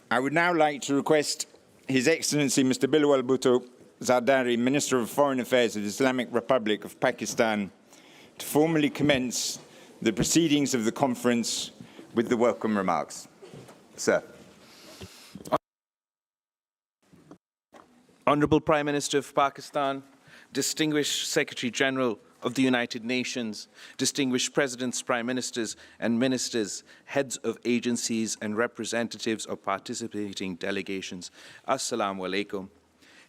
I would now like to request His Excellency Mr. Bilawal Bhutto Zardari, Minister of Foreign Affairs of the Islamic Republic of Pakistan, to formally commence the proceedings of the conference with the welcome remarks. Sir. Honorable Prime Minister of Pakistan, distinguished Secretary General of the United Nations, distinguished presidents, prime ministers, and ministers, heads of agencies and representatives of participating delegations, Assalamu alaikum.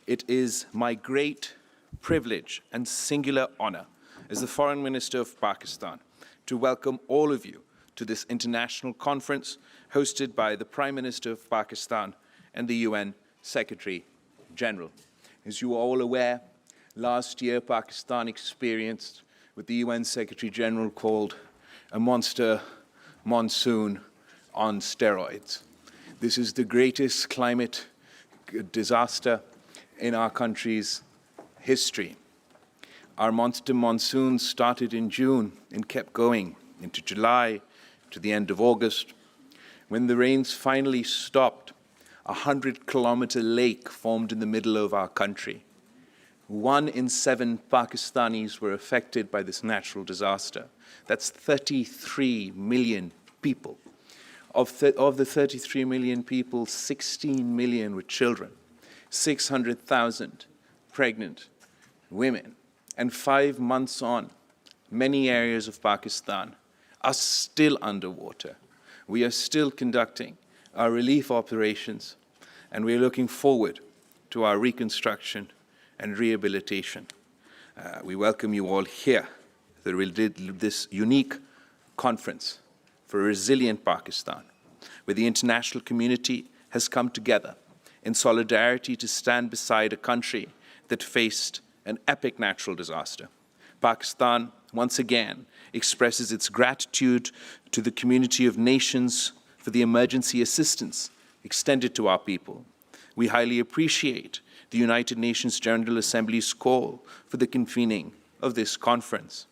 It is my great privilege and singular honor as the Foreign Minister of Pakistan to welcome all of you to this international conference hosted by the Prime Minister of Pakistan and the UN Secretary General. As you are all aware, last year Pakistan experienced what the UN Secretary General called a monster monsoon on steroids. This is the greatest climate disaster in our country's history. Our monster monsoon started in June and kept going into July to the end of August. When the rains finally stopped, a 100-kilometer lake formed in the middle of our country. 1 in 7 Pakistanis were affected by this natural disaster. That's 33 million people. Of the 33 million people, 16 million were children, 600,000 pregnant women. And 5 months on, many areas of Pakistan are still underwater. We are still conducting our relief operations, and we're looking forward to our reconstruction and rehabilitation. We welcome you all here at this unique conference for a resilient Pakistan, where the international community has come together in solidarity to stand beside a country that faced an epic natural disaster. Pakistan, once again, expresses its gratitude to the community of nations for the emergency assistance extended to our people. We highly appreciate the United Nations General Assembly's call for the convening of this conference.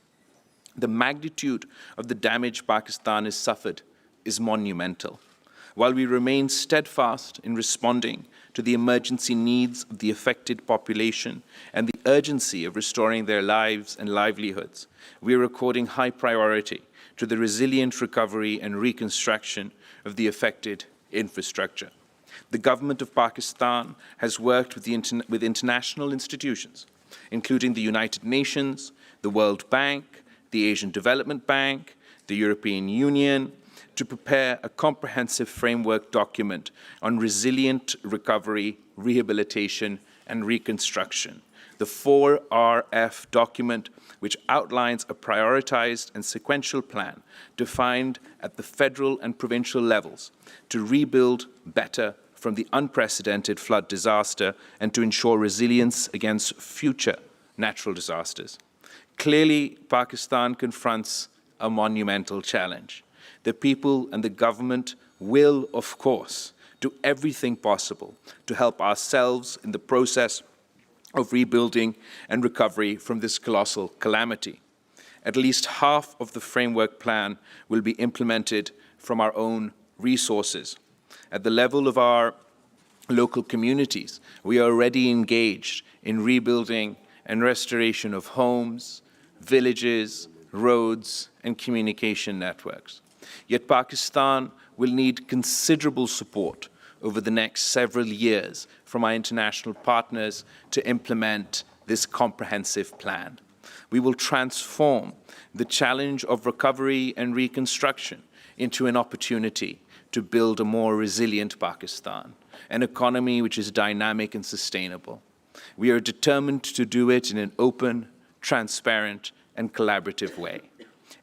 The magnitude of the damage Pakistan has suffered is monumental. While we remain steadfast in responding to the emergency needs of the affected population and the urgency of restoring their lives and livelihoods, we are according high priority to the resilient recovery and reconstruction of the affected infrastructure. The government of Pakistan has worked with international institutions, including the United Nations, the World Bank, the Asian Development Bank, the European Union, to prepare a comprehensive framework document on resilient recovery, rehabilitation, and reconstruction. The 4RF document, which outlines a prioritized and sequential plan defined at the federal and provincial levels to rebuild better from the unprecedented flood disaster and to ensure resilience against future natural disasters. Clearly, Pakistan confronts a monumental challenge. The people and the government will, of course, do everything possible to help ourselves in the process of rebuilding and recovery from this colossal calamity. At least half of the framework plan will be implemented from our own resources. At the level of our local communities, we are already engaged in rebuilding and restoration of homes, villages, roads, and communication networks. Yet Pakistan will need considerable support over the next several years from our international partners to implement this comprehensive plan. We will transform the challenge of recovery and reconstruction into an opportunity to build a more resilient Pakistan, an economy which is dynamic and sustainable. We are determined to do it in an open, transparent, and collaborative way.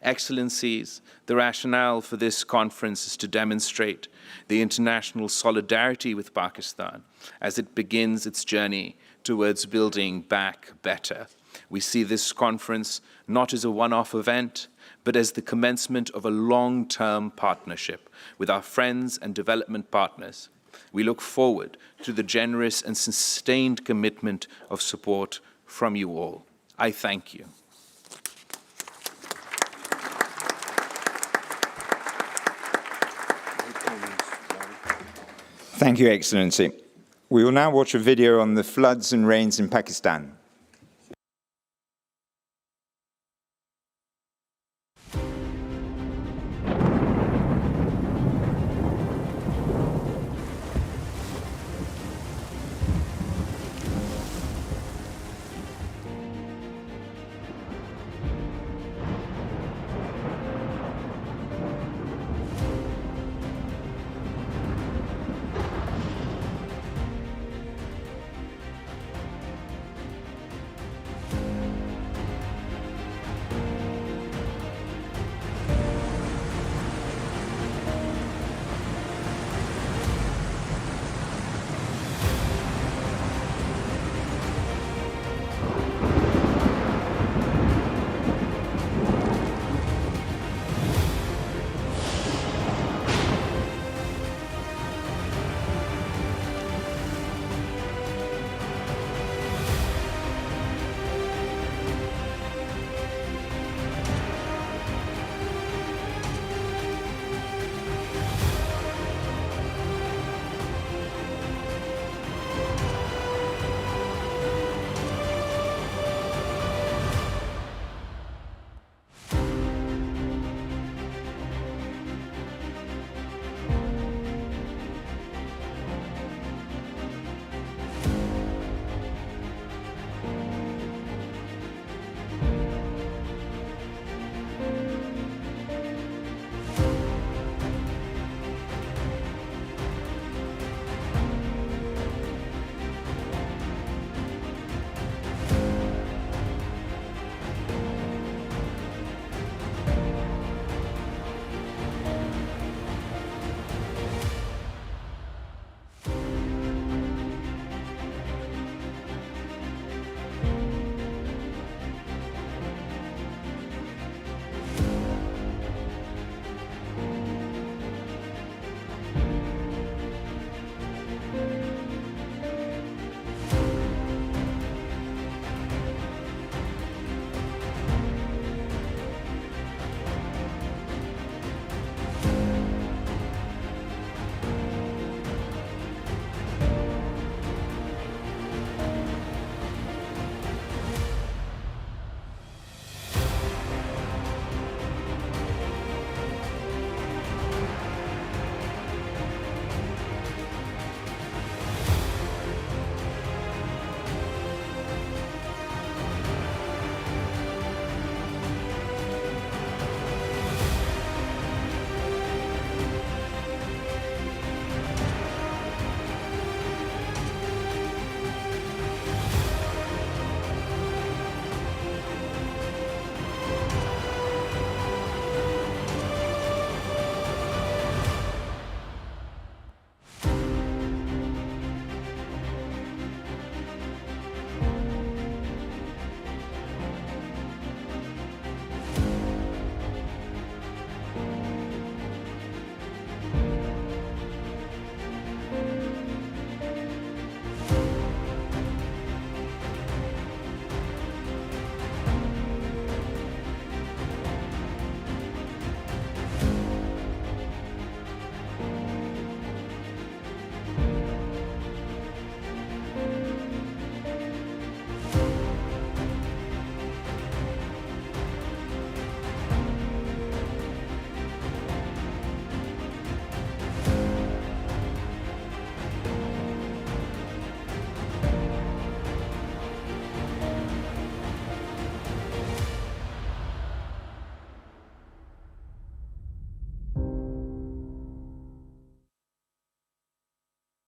Excellencies, the rationale for this conference is to demonstrate the international solidarity with Pakistan as it begins its journey towards building back better. We see this conference not as a one-off event, but as the commencement of a long-term partnership with our friends and development partners. We look forward to the generous and sustained commitment of support from you all. I thank you. Thank you, Excellency. We will now watch a video on the floods and rains in Pakistan.